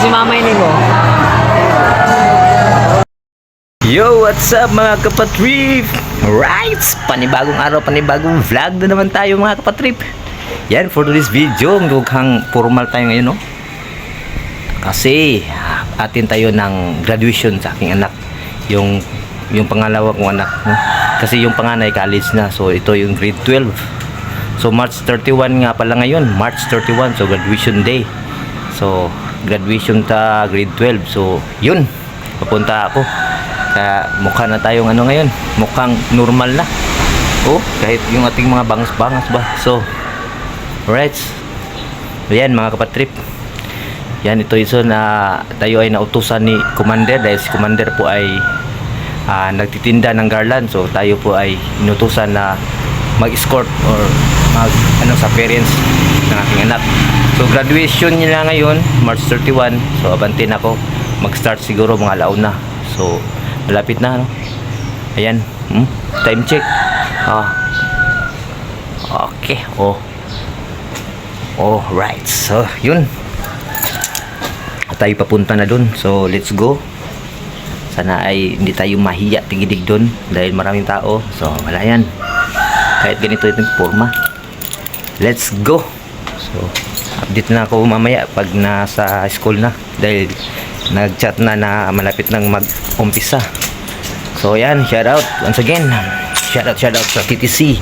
si mamay ni mo. Yo, what's up mga kapatrip? Right, panibagong araw, panibagong vlog na naman tayo mga kapatrip. Yan, for this video, mukhang formal tayo ngayon, no? Kasi atin tayo ng graduation sa aking anak. Yung pangalawa kong anak, no? Kasi yung panganay college na, so ito yung grade 12. So March 31 nga pala ngayon, March 31, so graduation day. So graduation ta grade 12. So yun, papunta ako. Kaya mukha na tayong ano ngayon, mukhang normal na. Oh, kahit yung ating mga bangas-bangas ba. So right, ayan mga kapatrip, yan ito iso na tayo ay nautusan ni Commander, dahil si Commander po ay nagtitinda ng garland. So tayo po ay inutusan na mag-escort or sa parents ng aking anak. So graduation nila ngayon March 31. So abantin ako, mag-start siguro mga alauna. So malapit na, no? Ayan, time check. Okay, right, so yun, tayo papunta na dun. So let's go. Sana ay hindi tayo mahiya tigidig dun dahil maraming tao. So wala yan, kahit ganito itong forma. Let's go. So update na ako mamaya pag nasa school na, dahil nag-chat na malapit nang mag-umpisa. So yan, shout out once again, shout out sa TTC.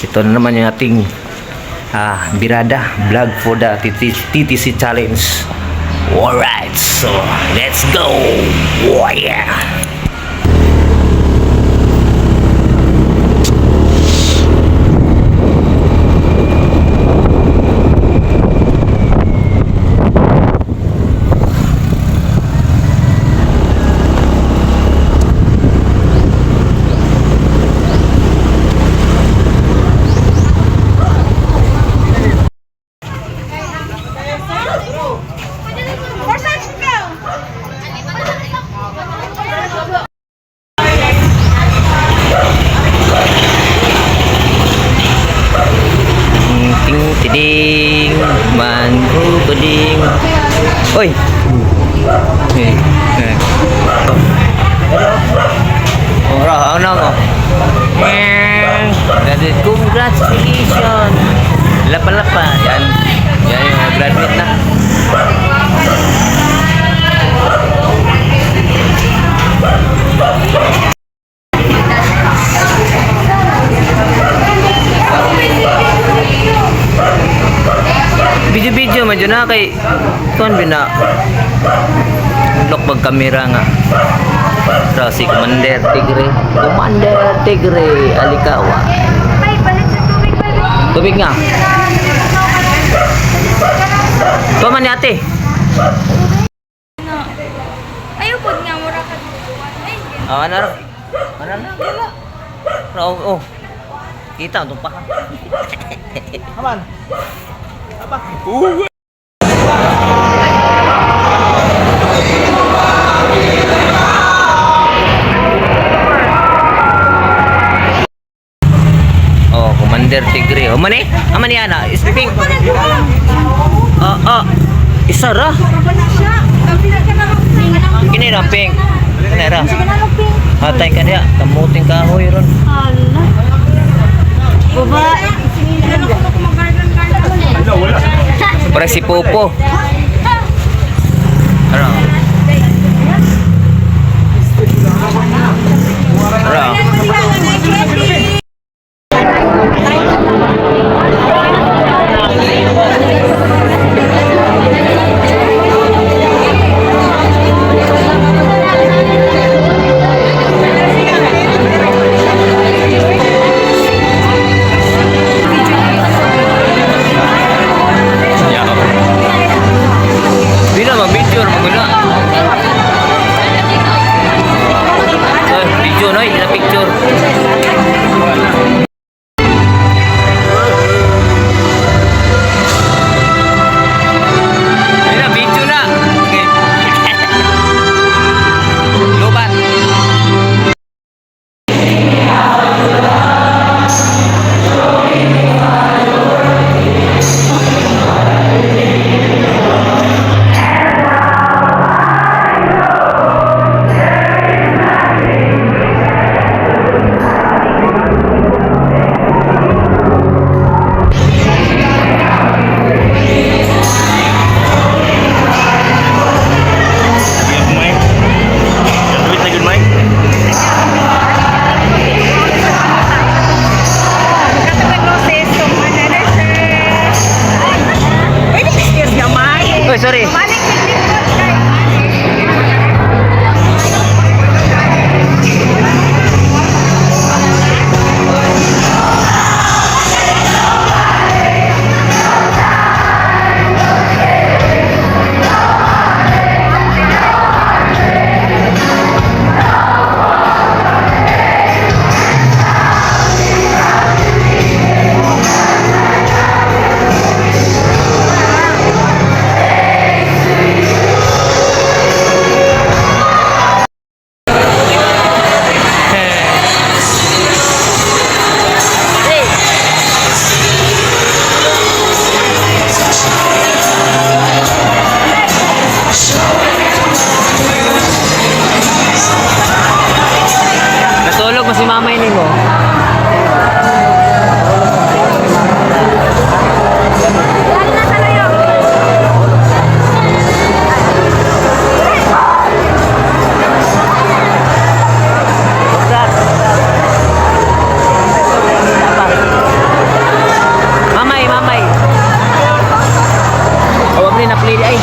Ito na naman yung ating birada vlog for the TTC challenge. Alright, so let's go. Oh yeah. Tiding mango beding. Oi. Ora ana ko. Jadi congratulations. Lapa-lapa yan. Yan yung graduate na. Video medyo na kay tuan bina lock pag kamera nga. So si Commander Tigre Alikawa. Tubig nga. Tuman ni ate. Ayaw po nga mura ka. Ano na? Oh. Kita untuk pa. Aman. Apa? Oh, Commander Tigre. Oh, mani? Aman yan ah. Speaking. Isa ra. Kini ra pink. Kini ra. Hatay ka diya. Kamuting kahoy ron. Allah. Babae. Para si Popo. Ano? sorry. Manik siglipot kay. Natulog mo si mama ini mo. Lalo na talayo. Mamay, mamay. Huwag ni na-play ay.